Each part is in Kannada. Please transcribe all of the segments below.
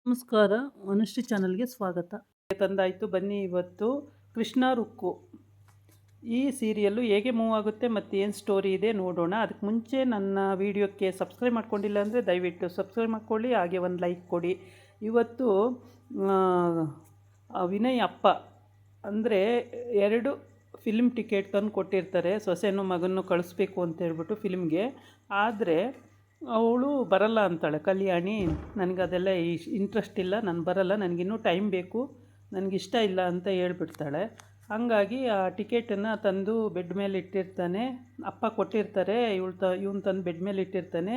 ನಮಸ್ಕಾರ, ಮನುಶ್ರೀ ಚಾನಲ್ಗೆ ಸ್ವಾಗತ. ತಂದಾಯಿತು, ಬನ್ನಿ ಇವತ್ತು ಕೃಷ್ಣ ರುಕ್ಕು ಈ ಸೀರಿಯಲ್ಲು ಹೇಗೆ ಮೂವ್ ಆಗುತ್ತೆ ಮತ್ತು ಏನು ಸ್ಟೋರಿ ಇದೆ ನೋಡೋಣ. ಅದಕ್ಕೆ ಮುಂಚೆ ನನ್ನ ವೀಡಿಯೋಕ್ಕೆ ಸಬ್ಸ್ಕ್ರೈಬ್ ಮಾಡ್ಕೊಂಡಿಲ್ಲ ಅಂದರೆ ದಯವಿಟ್ಟು ಸಬ್ಸ್ಕ್ರೈಬ್ ಮಾಡ್ಕೊಳ್ಳಿ, ಹಾಗೆ ಒಂದು ಲೈಕ್ ಕೊಡಿ. ಇವತ್ತು ವಿನಯ್ ಅಪ್ಪ ಅಂದರೆ 2 ಫಿಲ್ಮ್ ಟಿಕೆಟ್ ತಂದು ಕೊಟ್ಟಿರ್ತಾರೆ, ಸೊಸೆನೂ ಮಗನೂ ಕಳಿಸ್ಬೇಕು ಅಂತ ಹೇಳ್ಬಿಟ್ಟು ಫಿಲ್ಮ್ಗೆ. ಆದರೆ ಅವಳು ಬರಲ್ಲ ಅಂತಾಳೆ, ಕಲ್ಯಾಣಿ ನನಗದೆಲ್ಲ ಇಂಟ್ರೆಸ್ಟ್ ಇಲ್ಲ, ನಾನು ಬರಲ್ಲ, ನನಗಿನ್ನೂ ಟೈಮ್ ಬೇಕು, ನನಗಿಷ್ಟ ಇಲ್ಲ ಅಂತ ಹೇಳ್ಬಿಡ್ತಾಳೆ. ಹಾಗಾಗಿ ಆ ಟಿಕೆಟನ್ನು ತಂದು ಬೆಡ್ ಮೇಲೆ ಇಟ್ಟಿರ್ತಾನೆ. ಅಪ್ಪ ಕೊಟ್ಟಿರ್ತಾರೆ, ಇವನು ತಂದು ಬೆಡ್ ಮೇಲೆ ಇಟ್ಟಿರ್ತಾನೆ.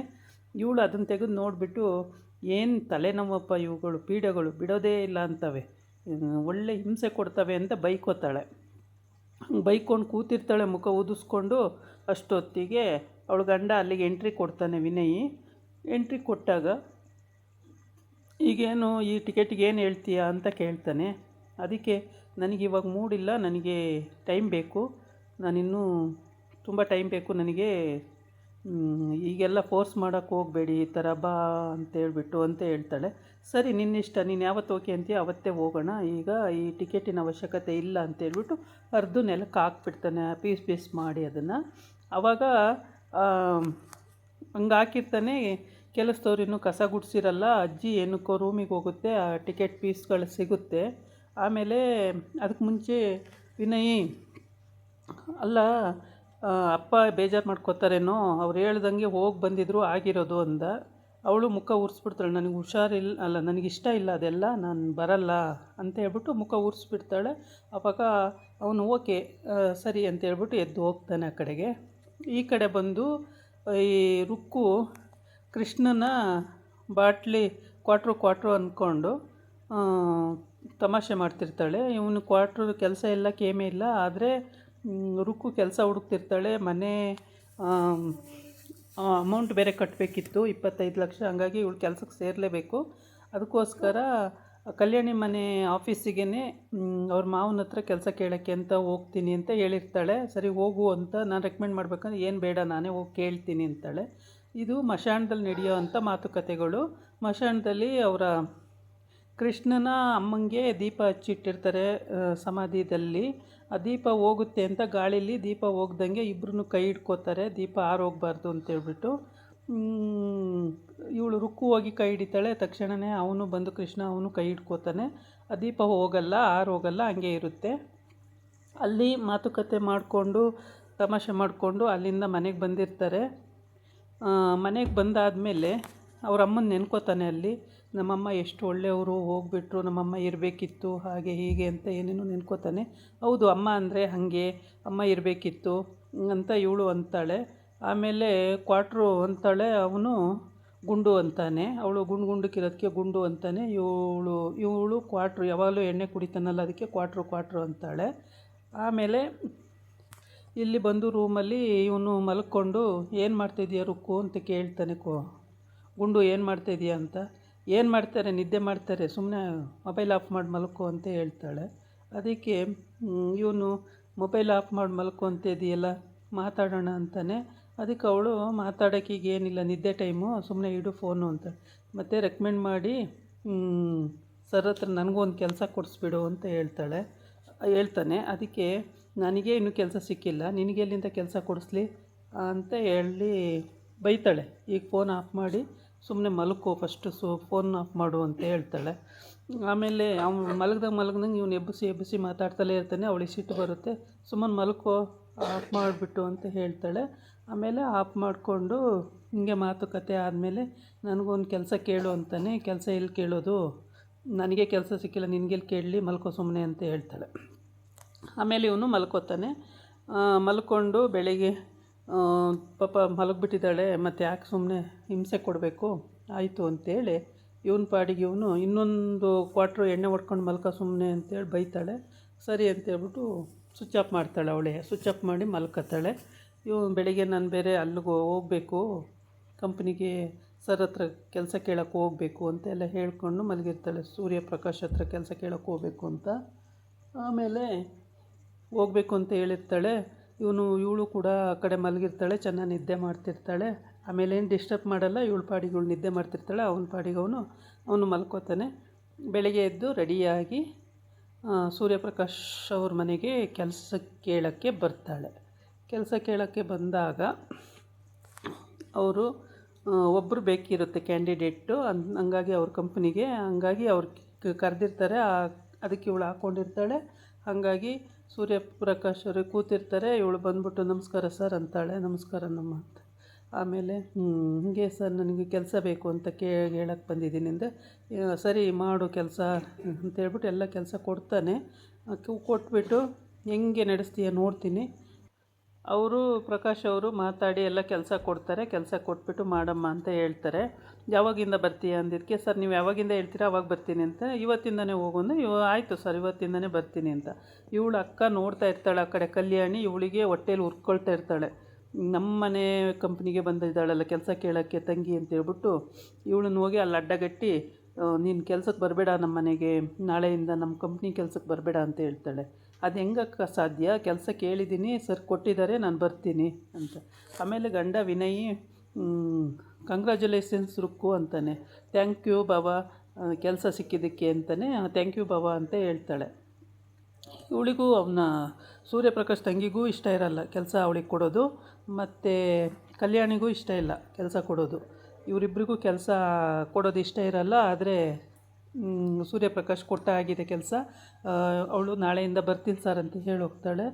ಇವಳು ಅದನ್ನು ತೆಗೆದು ನೋಡಿಬಿಟ್ಟು, ಏನು ತಲೆನೋವಪ್ಪ ಇವುಗಳು, ಪೀಡೆಗಳು ಬಿಡೋದೇ ಇಲ್ಲ ಅಂತವೆ, ಒಳ್ಳೆ ಹಿಂಸೆ ಕೊಡ್ತವೆ ಅಂತ ಬೈಕೋತಾಳೆ. ಬೈಕೊಂಡು ಕೂತಿರ್ತಾಳೆ ಮುಖ ಊದಿಸ್ಕೊಂಡು. ಅಷ್ಟೊತ್ತಿಗೆ ಅವಳು ಗಂಡ ಅಲ್ಲಿಗೆ ಎಂಟ್ರಿ ಕೊಡ್ತಾನೆ. ವಿನಯ್ ಎಂಟ್ರಿ ಕೊಟ್ಟಾಗ, ಈಗೇನು ಈ ಟಿಕೆಟಿಗೆ ಏನು ಹೇಳ್ತೀಯಾ ಅಂತ ಕೇಳ್ತಾನೆ. ಅದಕ್ಕೆ ನನಗಿವಾಗ ಮೂಡಿಲ್ಲ, ನನಗೆ ಟೈಮ್ ಬೇಕು, ನಾನಿನ್ನೂ ತುಂಬ ಟೈಮ್ ಬೇಕು ನನಗೆ, ಈಗೆಲ್ಲ ಫೋರ್ಸ್ ಮಾಡೋಕ್ಕೆ ಹೋಗಬೇಡಿ, ಈ ಥರ ಬಾ ಅಂತೇಳ್ಬಿಟ್ಟು ಅಂತ ಹೇಳ್ತಾಳೆ. ಸರಿ, ನಿನ್ನಿಷ್ಟ, ನೀನು ಯಾವತ್ತು ಓಕೆ ಅಂತೀಯ ಅವತ್ತೇ ಹೋಗೋಣ, ಈಗ ಈ ಟಿಕೆಟಿನ ಅವಶ್ಯಕತೆ ಇಲ್ಲ ಅಂತೇಳ್ಬಿಟ್ಟು ಅರ್ಧ ನೆಲಕ್ಕೆ ಹಾಕ್ಬಿಡ್ತಾನೆ, ಪೀಸ್ ಮಾಡಿ ಅದನ್ನು. ಆವಾಗ ಹಂಗೆ ಹಾಕಿರ್ತಾನೆ. ಕೆಲಸದವ್ರು ಇನ್ನೂ ಕಸ ಗುಡಿಸಿರಲ್ಲ. ಅಜ್ಜಿ ಏನಕ್ಕೋ ರೂಮಿಗೆ ಹೋಗುತ್ತೆ, ಆ ಟಿಕೆಟ್ ಪೀಸ್ಗಳು ಸಿಗುತ್ತೆ. ಆಮೇಲೆ ಅದಕ್ಕೆ ಮುಂಚೆ ವಿನಯ್, ಅಲ್ಲ ಅಪ್ಪ ಬೇಜಾರು ಮಾಡ್ಕೋತಾರೇನೋ, ಅವ್ರು ಹೇಳ್ದಂಗೆ ಹೋಗಿ ಬಂದಿದ್ರು ಆಗಿರೋದು ಅಂದ. ಅವಳು ಮುಖ ಉರಿಸ್ಬಿಡ್ತಾಳೆ, ನನಗೆ ಹುಷಾರಿಲ್ಲ, ಅಲ್ಲ ನನಗಿಷ್ಟ ಇಲ್ಲ ಅದೆಲ್ಲ, ನಾನು ಬರಲ್ಲ ಅಂತ ಹೇಳ್ಬಿಟ್ಟು ಮುಖ ಉರಿಸ್ಬಿಡ್ತಾಳೆ. ಆವಾಗ ಅವನು ಓಕೆ ಸರಿ ಅಂತ ಹೇಳ್ಬಿಟ್ಟು ಎದ್ದು ಹೋಗ್ತಾನೆ ಆ ಕಡೆಗೆ. ಈ ಕಡೆ ಬಂದು ಈ ರುಕ್ಕು ಕೃಷ್ಣನ ಬಾಟ್ಲಿ ಕ್ವಾಟ್ರು ಅಂದ್ಕೊಂಡು ತಮಾಷೆ ಮಾಡ್ತಿರ್ತಾಳೆ. ಇವನು ಕ್ವಾಟ್ರು ಕೆಲಸ ಇಲ್ಲ, ಕೇಮೇ ಇಲ್ಲ. ಆದರೆ ರುಕ್ಕು ಕೆಲಸ ಹುಡುಕ್ತಿರ್ತಾಳೆ. ಮನೆ ಅಮೌಂಟ್ ಬೇರೆ ಕಟ್ಟಬೇಕಿತ್ತು, 25 ಲಕ್ಷ. ಹಂಗಾಗಿ ಇವಳು ಕೆಲಸಕ್ಕೆ ಸೇರಲೇಬೇಕು. ಅದಕ್ಕೋಸ್ಕರ ಕಲ್ಯಾಣಿ ಮನೆ ಆಫೀಸಿಗೆ ಅವ್ರ ಮಾವನ ಹತ್ರ ಕೆಲಸ ಕೇಳೋಕ್ಕೆ ಅಂತ ಹೋಗ್ತೀನಿ ಅಂತ ಹೇಳಿರ್ತಾಳೆ. ಸರಿ ಹೋಗು ಅಂತ ನಾನು ರೆಕಮೆಂಡ್ ಮಾಡಬೇಕಂದ್ರೆ, ಏನು ಬೇಡ ನಾನೇ ಹೋಗಿ ಕೇಳ್ತೀನಿ ಅಂತಾಳೆ. ಇದು ಮಶಾಣದಲ್ಲಿ ನಡೆಯೋ ಅಂಥ ಮಾತುಕತೆಗಳು. ಮಶಾಣದಲ್ಲಿ ಅವರ ಕೃಷ್ಣನ ಅಮ್ಮಂಗೆ ದೀಪ ಹಚ್ಚಿಟ್ಟಿರ್ತಾರೆ ಸಮಾಧಿದಲ್ಲಿ. ಆ ದೀಪ ಹೋಗುತ್ತೆ ಅಂತ ಗಾಳೀಲಿ ದೀಪ ಹೋಗ್ದಂಗೆ ಇಬ್ಬರೂ ಕೈ ಹಿಡ್ಕೋತಾರೆ, ದೀಪ ಆರೋಗಬಾರ್ದು ಅಂತೇಳ್ಬಿಟ್ಟು. ಇವಳು ರುಕ್ಕು ಹೋಗಿ ಕೈ ಹಿಡಿತಾಳೆ. ತಕ್ಷಣವೇ ಅವನು ಬಂದು ಕೃಷ್ಣ ಅವನು ಕೈ ಹಿಡ್ಕೋತಾನೆ. ಆ ದೀಪ ಹೋಗಲ್ಲ, ಆರೋಗಲ್ಲ, ಹಂಗೆ ಇರುತ್ತೆ. ಅಲ್ಲಿ ಮಾತುಕತೆ ಮಾಡಿಕೊಂಡು ತಮಾಷೆ ಮಾಡಿಕೊಂಡು ಅಲ್ಲಿಂದ ಮನೆಗೆ ಬಂದಿರ್ತಾರೆ. ಮನೆಗೆ ಬಂದಾದಮೇಲೆ ಅವ್ರ ಅಮ್ಮನ ನೆನ್ಕೋತಾನೆ. ಅಲ್ಲಿ ನಮ್ಮಮ್ಮ ಎಷ್ಟು ಒಳ್ಳೆಯವರು, ಹೋಗ್ಬಿಟ್ರು, ನಮ್ಮಮ್ಮ ಇರಬೇಕಿತ್ತು, ಹಾಗೆ ಹೀಗೆ ಅಂತ ಏನೇನೋ ನೆನ್ಕೋತಾನೆ. ಹೌದು, ಅಮ್ಮ ಅಂದರೆ ಹಾಗೆ, ಅಮ್ಮ ಇರಬೇಕಿತ್ತು ಅಂತ ಇವಳು ಅಂತಾಳೆ. ಆಮೇಲೆ ಕ್ವಾಟ್ರು ಅಂತಾಳೆ, ಅವನು ಗುಂಡು ಅಂತಾನೆ. ಅವಳು ಗುಂಡಕ್ಕಿರೋದಕ್ಕೆ ಗುಂಡು ಅಂತಾನೆ. ಇವಳು ಕ್ವಾಟ್ರು, ಯಾವಾಗಲೂ ಎಣ್ಣೆ ಕುಡಿತಾನಲ್ಲ ಅದಕ್ಕೆ ಕ್ವಾಟ್ರು ಅಂತಾಳೆ. ಆಮೇಲೆ ಇಲ್ಲಿ ಬಂದು ರೂಮಲ್ಲಿ ಇವನು ಮಲ್ಕೊಂಡು, ಏನು ಮಾಡ್ತಾಯಿದ್ದೀಯ ರುಕ್ಕು ಅಂತ ಕೇಳ್ತಾನೆ. ಗುಂಡು ಏನು ಮಾಡ್ತಾಯಿದ್ದೀಯ ಅಂತ. ಏನು ಮಾಡ್ತಾರೆ, ನಿದ್ದೆ ಮಾಡ್ತಾರೆ, ಸುಮ್ಮನೆ ಮೊಬೈಲ್ ಆಫ್ ಮಾಡಿ ಮಲ್ಕೋ ಅಂತ ಹೇಳ್ತಾಳೆ. ಅದಕ್ಕೆ ಇವನು ಮೊಬೈಲ್ ಆಫ್ ಮಾಡಿ ಮಲ್ಕೋ ಅಂತ ಇದೆಯಲ್ಲ, ಮಾತಾಡೋಣ ಅಂತಾನೆ. ಅದಕ್ಕೆ ಅವಳು, ಮಾತಾಡೋಕ್ಕೆ ಈಗ ಏನಿಲ್ಲ, ನಿದ್ದೆ ಟೈಮು, ಸುಮ್ಮನೆ ಇಡು ಫೋನು ಅಂತ. ಮತ್ತು ರೆಕಮೆಂಡ್ ಮಾಡಿ ಸರ್ ಹತ್ರ ನನಗೂ ಒಂದು ಕೆಲಸ ಕೊಡಿಸ್ಬಿಡು ಅಂತ ಹೇಳ್ತಾನೆ. ಅದಕ್ಕೆ ನನಗೆ ಇನ್ನೂ ಕೆಲಸ ಸಿಕ್ಕಿಲ್ಲ, ನಿನಗೆ ಎಲ್ಲಿಂದ ಕೆಲಸ ಕೊಡಿಸ್ಲಿ ಅಂತ ಹೇಳಿ ಬೈತಾಳೆ. ಈಗ ಫೋನ್ ಆಫ್ ಮಾಡಿ ಸುಮ್ಮನೆ ಮಲ್ಕೋ ಫಸ್ಟು, ಫೋನ್ ಆಫ್ ಮಾಡು ಅಂತ ಹೇಳ್ತಾಳೆ. ಆಮೇಲೆ ಅವ್ನು ಮಲಗ್ದಂಗೆ ಇವನು ಎಬ್ಬಿಸಿ ಮಾತಾಡ್ತಲೇ ಇರ್ತಾನೆ. ಅವಳಿಗೆ ಸಿಟ್ಟು ಬರುತ್ತೆ. ಸುಮ್ಮನೆ ಮಲ್ಕೋ, ಆಫ್ ಮಾಡಿಬಿಟ್ಟು ಅಂತ ಹೇಳ್ತಾಳೆ. ಆಮೇಲೆ ಆಫ್ ಮಾಡಿಕೊಂಡು ಹಿಂಗೆ ಮಾತುಕತೆ ಆದಮೇಲೆ, ನನಗೊಂದು ಕೆಲಸ ಕೇಳು ಅಂತಾನೆ. ಕೆಲಸ ಎಲ್ಲಿ ಕೇಳೋದು, ನನಗೆ ಕೆಲಸ ಸಿಕ್ಕಿಲ್ಲ, ನಿನಗೆಲ್ಲಿ ಕೇಳಲಿ, ಮಲ್ಕೋ ಸುಮ್ಮನೆ ಅಂತ ಹೇಳ್ತಾಳೆ. ಆಮೇಲೆ ಇವನು ಮಲ್ಕೋತಾನೆ. ಮಲ್ಕೊಂಡು ಬೆಳಿಗ್ಗೆ ಪಾಪ ಮಲಗಿಬಿಟ್ಟಿದ್ದಾಳೆ, ಮತ್ತು ಯಾಕೆ ಸುಮ್ಮನೆ ಹಿಂಸೆ ಕೊಡಬೇಕು, ಆಯಿತು ಅಂತೇಳಿ ಇವನ ಪಾಡಿಗೆ ಇವನು ಇನ್ನೊಂದು ಕ್ವಾಟ್ರು ಎಣ್ಣೆ ಹೊಡ್ಕೊಂಡು ಮಲ್ಕೋ ಸುಮ್ಮನೆ ಅಂತೇಳಿ ಬೈತಾಳೆ. ಸರಿ ಅಂತೇಳ್ಬಿಟ್ಟು ಸ್ವಿಚ್ ಆಫ್ ಮಾಡ್ತಾಳೆ. ಅವಳೇ ಸ್ವಿಚ್ ಆಫ್ ಮಾಡಿ ಮಲ್ಕೋತಾಳೆ. ಬೆಳಿಗ್ಗೆ ನಾನು ಬೇರೆ ಅಲ್ಲಿಗೆ ಹೋಗಬೇಕು, ಕಂಪ್ನಿಗೆ ಸರ್ ಹತ್ರ ಕೆಲಸ ಕೇಳೋಕ್ಕೆ ಹೋಗಬೇಕು ಅಂತೆಲ್ಲ ಹೇಳ್ಕೊಂಡು ಮಲಗಿರ್ತಾಳೆ. ಸೂರ್ಯಪ್ರಕಾಶ್ ಹತ್ರ ಕೆಲಸ ಕೇಳೋಕ್ಕೆ ಹೋಗಬೇಕು ಅಂತ. ಆಮೇಲೆ ಹೋಗಬೇಕು ಅಂತ ಹೇಳಿರ್ತಾಳೆ. ಇವಳು ಕೂಡ ಆ ಕಡೆ ಮಲಗಿರ್ತಾಳೆ, ಚೆನ್ನಾಗಿ ನಿದ್ದೆ ಮಾಡ್ತಿರ್ತಾಳೆ. ಆಮೇಲೆ ಏನು ಡಿಸ್ಟರ್ಬ್ ಮಾಡಲ್ಲ. ಇವಳು ಪಾಡಿಗೆ ಇವಳು ನಿದ್ದೆ ಮಾಡ್ತಿರ್ತಾಳೆ, ಅವನ ಪಾಡಿಗೆ ಅವನು ಮಲ್ಕೋತಾನೆ. ಬೆಳಗ್ಗೆ ಎದ್ದು ರೆಡಿಯಾಗಿ ಸೂರ್ಯಪ್ರಕಾಶ್ ಅವ್ರ ಮನೆಗೆ ಕೆಲಸ ಕೇಳೋಕ್ಕೆ ಬರ್ತಾಳೆ. ಕೆಲಸ ಕೇಳೋಕ್ಕೆ ಬಂದಾಗ ಅವರು ಒಬ್ಬರು ಬೇಕಿರುತ್ತೆ ಕ್ಯಾಂಡಿಡೇಟು, ಹಂಗಾಗಿ ಅವ್ರ ಕಂಪ್ನಿಗೆ, ಹಂಗಾಗಿ ಅವ್ರು ಕರೆದಿರ್ತಾರೆ. ಅದಕ್ಕೆ ಇವಳು ಹಾಕ್ಕೊಂಡಿರ್ತಾಳೆ. ಹಾಗಾಗಿ ಸೂರ್ಯಪ್ರಕಾಶ್ ಅವ್ರಿಗೆ ಕೂತಿರ್ತಾರೆ. ಇವಳು ಬಂದ್ಬಿಟ್ಟು ನಮಸ್ಕಾರ ಸರ್ ಅಂತಾಳೆ. ನಮಸ್ಕಾರ ನಮ್ಮ ಅಂತ. ಆಮೇಲೆ ಹೀಗೆ ಸರ್ ನನಗೆ ಕೆಲಸ ಬೇಕು ಅಂತ ಹೇಳಕ್ಕೆ ಬಂದಿದ್ದೀನಿ ಅಂದೆ. ಸರಿ ಮಾಡು ಕೆಲಸ ಅಂತೇಳ್ಬಿಟ್ಟು ಎಲ್ಲ ಕೆಲಸ ಕೊಡ್ತಾನೆ. ಕೊಟ್ಬಿಟ್ಟು ಹೆಂಗೆ ನಡೆಸ್ತೀಯ ನೋಡ್ತೀನಿ. ಅವರು ಪ್ರಕಾಶ್ ಅವರು ಮಾತಾಡಿ ಎಲ್ಲ ಕೆಲಸ ಕೊಡ್ತಾರೆ. ಕೆಲಸ ಕೊಟ್ಬಿಟ್ಟು ಮಾಡಮ್ಮ ಅಂತ ಹೇಳ್ತಾರೆ. ಯಾವಾಗಿಂದ ಬರ್ತೀಯ ಅಂದಿದ್ದಕ್ಕೆ, ಸರ್ ನೀವು ಯಾವಾಗಿಂದ ಹೇಳ್ತೀರಾ ಅವಾಗ ಬರ್ತೀನಿ ಅಂತ. ಇವತ್ತಿಂದನೇ ಹೋಗೋದು. ಆಯಿತು ಸರ್ ಇವತ್ತಿಂದನೇ ಬರ್ತೀನಿ ಅಂತ. ಇವಳು ಅಕ್ಕ ನೋಡ್ತಾ ಇರ್ತಾಳೆ ಆ ಕಡೆ. ಕಲ್ಯಾಣಿ ಇವಳಿಗೆ ಹೊಟ್ಟೇಲಿ ಉರ್ಕೊಳ್ತಾ ಇರ್ತಾಳೆ. ನಮ್ಮ ಮನೆ ಕಂಪ್ನಿಗೆ ಬಂದಿದ್ದಾಳಲ್ಲ ಕೆಲಸ ಕೇಳೋಕ್ಕೆ ತಂಗಿ ಅಂತೇಳ್ಬಿಟ್ಟು ಇವಳನ್ನ ಹೋಗಿ ಅಲ್ಲಿ ಅಡ್ಡಗಟ್ಟಿ, ನೀನು ಕೆಲಸಕ್ಕೆ ಬರಬೇಡ ನಮ್ಮ ಮನೆಗೆ, ನಾಳೆಯಿಂದ ನಮ್ಮ ಕಂಪ್ನಿ ಕೆಲಸಕ್ಕೆ ಬರಬೇಡ ಅಂತ ಹೇಳ್ತಾಳೆ. ಅದು ಹೆಂಗಕ್ಕ ಸಾಧ್ಯ, ಕೆಲಸ ಕೇಳಿದ್ದೀನಿ ಸರ್ ಕೊಟ್ಟಿದ್ದಾರೆ, ನಾನು ಬರ್ತೀನಿ ಅಂತ. ಆಮೇಲೆ ಗಂಡ ವಿನಯ್ ಕಂಗ್ರ್ಯಾಚುಲೇಷನ್ಸ್ ರುಕ್ಕು ಅಂತಾನೆ. ಥ್ಯಾಂಕ್ ಯು ಬಾಬಾ ಕೆಲಸ ಸಿಕ್ಕಿದ್ದಕ್ಕೆ ಅಂತಾನೆ. ಥ್ಯಾಂಕ್ ಯು ಬಾಬಾ ಅಂತ ಹೇಳ್ತಾಳೆ. ಇವಳಿಗೂ ಅವನ ಸೂರ್ಯಪ್ರಕಾಶ್ ತಂಗಿಗೂ ಇಷ್ಟ ಇರಲ್ಲ ಕೆಲಸ ಅವಳಿಗೆ ಕೊಡೋದು, ಮತ್ತು ಕಲ್ಯಾಣಿಗೂ ಇಷ್ಟ ಇಲ್ಲ ಕೆಲಸ ಕೊಡೋದು. ಇವರಿಬ್ಬರಿಗೂ ಕೆಲಸ ಕೊಡೋದು ಇಷ್ಟ ಇರಲ್ಲ. ಆದರೆ ಸೂರ್ಯಪ್ರಕಾಶ್ ಕೊಟ್ಟ ಆಗಿದೆ ಕೆಲಸ. ಅವಳು ನಾಳೆಯಿಂದ ಬರ್ತೀನಿ ಸರ್ ಅಂತ ಹೇಳಿ ಹೋಗ್ತಾಳೆ.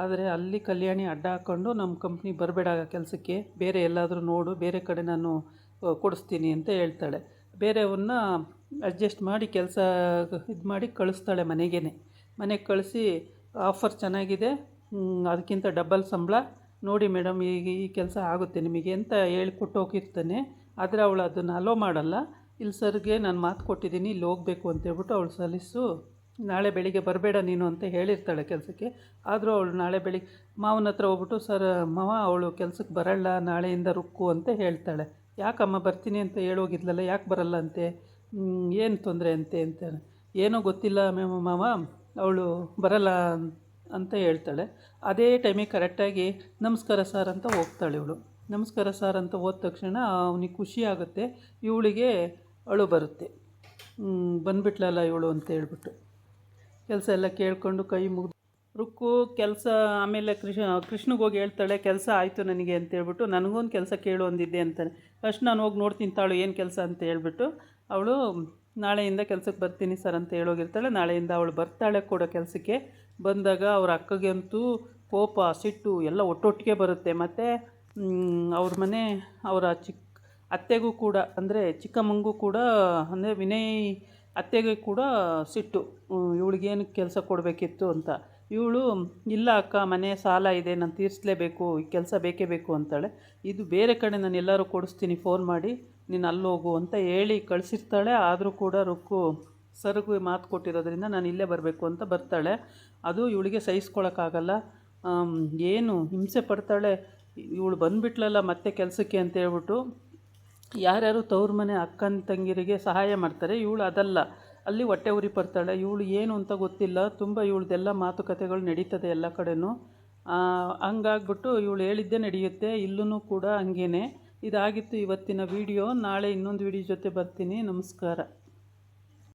ಆದರೆ ಅಲ್ಲಿ ಕಲ್ಯಾಣಿ ಅಡ್ಡ ಹಾಕ್ಕೊಂಡು ನಮ್ಮ ಕಂಪ್ನಿ ಬರಬೇಡ ಕೆಲಸಕ್ಕೆ, ಬೇರೆ ಎಲ್ಲಾದರೂ ನೋಡು, ಬೇರೆ ಕಡೆ ನಾನು ಕೊಡಿಸ್ತೀನಿ ಅಂತ ಹೇಳ್ತಾಳೆ. ಬೇರೆಯವ್ರನ್ನ ಅಡ್ಜಸ್ಟ್ ಮಾಡಿ ಕೆಲಸ ಇದು ಮಾಡಿ ಕಳಿಸ್ತಾಳೆ ಮನೆಗೆ ಕಳಿಸಿ, ಆಫರ್ ಚೆನ್ನಾಗಿದೆ, ಅದಕ್ಕಿಂತ ಡಬಲ್ ಸಂಬಳ ನೋಡಿ ಮೇಡಮ್, ಈ ಕೆಲಸ ಆಗುತ್ತೆ ನಿಮಗೆ ಅಂತ ಹೇಳಿಕೊಟ್ಟು ಹೋಗಿರ್ತಾನೆ. ಆದರೆ ಅವಳು ಅದನ್ನು ಅಲೋ ಮಾಡಲ್ಲ. ಇಲ್ಲಿ ಸರ್ಗೆ ನಾನು ಮಾತು ಕೊಟ್ಟಿದ್ದೀನಿ, ಇಲ್ಲಿ ಹೋಗಬೇಕು ಅಂತೇಳ್ಬಿಟ್ಟು ಅವಳು ಸಲ್ಲಿಸು, ನಾಳೆ ಬೆಳಿಗ್ಗೆ ಬರಬೇಡ ನೀನು ಅಂತ ಹೇಳಿರ್ತಾಳೆ ಕೆಲಸಕ್ಕೆ. ಆದರೂ ಅವಳು ನಾಳೆ ಬೆಳಿಗ್ಗೆ ಮಾವನ ಹತ್ರ ಹೋಗ್ಬಿಟ್ಟು, ಸರ್ ಮಾವ ಅವಳು ಕೆಲಸಕ್ಕೆ ಬರಲ್ಲ ನಾಳೆಯಿಂದ ರುಕ್ಕು ಅಂತ ಹೇಳ್ತಾಳೆ. ಯಾಕಮ್ಮ ಬರ್ತೀನಿ ಅಂತ ಹೇಳೋಗಿದ್ಲಲ್ಲ, ಯಾಕೆ ಬರಲ್ಲ ಅಂತೆ, ಏನು ತೊಂದರೆ ಅಂತಾನೆ. ಏನೋ ಗೊತ್ತಿಲ್ಲ ಮಾವ, ಅವಳು ಬರಲ್ಲ ಅಂತ ಹೇಳ್ತಾಳೆ. ಅದೇ ಟೈಮಿಗೆ ಕರೆಕ್ಟಾಗಿ ನಮಸ್ಕಾರ ಸರ್ ಅಂತ ಹೋಗ್ತಾಳೆ ಇವಳು. ನಮಸ್ಕಾರ ಸರ್ ಅಂತ ಹೋದ ತಕ್ಷಣ ಅವನಿಗೆ ಖುಷಿ ಆಗುತ್ತೆ. ಇವಳಿಗೆ ಅಳು ಬರುತ್ತೆ, ಬಂದುಬಿಟ್ಲಲ್ಲ ಇವಳು ಅಂತ ಹೇಳ್ಬಿಟ್ಟು. ಕೆಲಸ ಎಲ್ಲ ಕೇಳಿಕೊಂಡು ಕೈ ಮುಗಿದು ರುಕ್ಕು ಕೆಲಸ. ಆಮೇಲೆ ಕೃಷ್ಣಗೆ ಹೋಗಿ ಹೇಳ್ತಾಳೆ, ಕೆಲಸ ಆಯಿತು ನನಗೆ ಅಂತೇಳ್ಬಿಟ್ಟು, ನನಗೊಂದು ಕೆಲಸ ಕೇಳು ಅಂದಿದ್ದೆ ಅಂತಾನೆ. ಫಸ್ಟ್ ನಾನು ಹೋಗಿ ನೋಡ್ತೀನಿ ತಾಳು ಏನು ಕೆಲಸ ಅಂತ ಹೇಳ್ಬಿಟ್ಟು ಅವಳು ನಾಳೆಯಿಂದ ಕೆಲಸಕ್ಕೆ ಬರ್ತೀನಿ ಸರ್ ಅಂತ ಹೇಳೋಗಿರ್ತಾಳೆ. ನಾಳೆಯಿಂದ ಅವಳು ಬರ್ತಾಳೆ ಕೂಡ ಕೆಲಸಕ್ಕೆ. ಬಂದಾಗ ಅವ್ರ ಅಕ್ಕಗೆ ಅಂತೂ ಕೋಪ ಸಿಟ್ಟು ಎಲ್ಲ ಒಟ್ಟೊಟ್ಟಿಗೆ ಬರುತ್ತೆ. ಮತ್ತು ಅವ್ರ ಮನೆ ಅವರ ಅತ್ತೆಗೂ ಕೂಡ, ಅಂದರೆ ಚಿಕ್ಕಮ್ಮಂಗೂ ಕೂಡ, ಅಂದರೆ ವಿನಯ್ ಅತ್ತೆಗೆ ಕೂಡ ಸಿಟ್ಟು, ಇವಳಿಗೇನು ಕೆಲಸ ಕೊಡಬೇಕಿತ್ತು ಅಂತ. ಇವಳು ಇಲ್ಲ ಅಕ್ಕ, ಮನೆ ಸಾಲ ಇದೆ, ನಾನು ತೀರಿಸಲೇಬೇಕು, ಈ ಕೆಲಸ ಬೇಕೇ ಬೇಕು ಅಂತಾಳೆ. ಇದು ಬೇರೆ ಕಡೆ ನಾನು ಎಲ್ಲರೂ ಕೊಡಿಸ್ತೀನಿ ಫೋನ್ ಮಾಡಿ, ನೀನು ಅಲ್ಲೋಗು ಅಂತ ಹೇಳಿ ಕಳಿಸಿರ್ತಾಳೆ. ಆದರೂ ಕೂಡ ರುಕ್ಕು ಸರ್ಗೂ ಮಾತು ಕೊಟ್ಟಿರೋದ್ರಿಂದ ನಾನು ಇಲ್ಲೇ ಬರಬೇಕು ಅಂತ ಬರ್ತಾಳೆ. ಅದು ಇವಳಿಗೆ ಸಹಿಸ್ಕೊಳಕ್ಕಾಗಲ್ಲ. ಏನು ಹಿಂಸೆ ಪಡ್ತಾಳೆ. ಇವಳು ಬಂದುಬಿಟ್ಲಲ್ಲ ಮತ್ತೆ ಕೆಲಸಕ್ಕೆ ಅಂತ ಹೇಳ್ಬಿಟ್ಟು ಯಾರ್ಯಾರು ತವ್ರ ಮನೆ ಅಕ್ಕನ ತಂಗಿರಿಗೆ ಸಹಾಯ ಮಾಡ್ತಾರೆ, ಇವಳು ಅದಲ್ಲ, ಅಲ್ಲಿ ಹೊಟ್ಟೆ ಉರಿ ಪಡ್ತಾಳೆ. ಇವಳು ಏನು ಅಂತ ಗೊತ್ತಿಲ್ಲ, ತುಂಬ ಇವಳದೆಲ್ಲ ಮಾತುಕತೆಗಳು ನಡೀತದೆ ಎಲ್ಲ ಕಡೆನೂ. ಹಂಗಾಗ್ಬಿಟ್ಟು ಇವಳು ಹೇಳಿದ್ದೇ ನಡೆಯುತ್ತೆ. ಇಲ್ಲೂ ಕೂಡ ಹಂಗೇ. ಇದಾಗಿತ್ತು ಇವತ್ತಿನ ವಿಡಿಯೋ. ನಾಳೆ ಇನ್ನೊಂದು ವಿಡಿಯೋ ಜೊತೆ ಬರ್ತೀನಿ. ನಮಸ್ಕಾರ.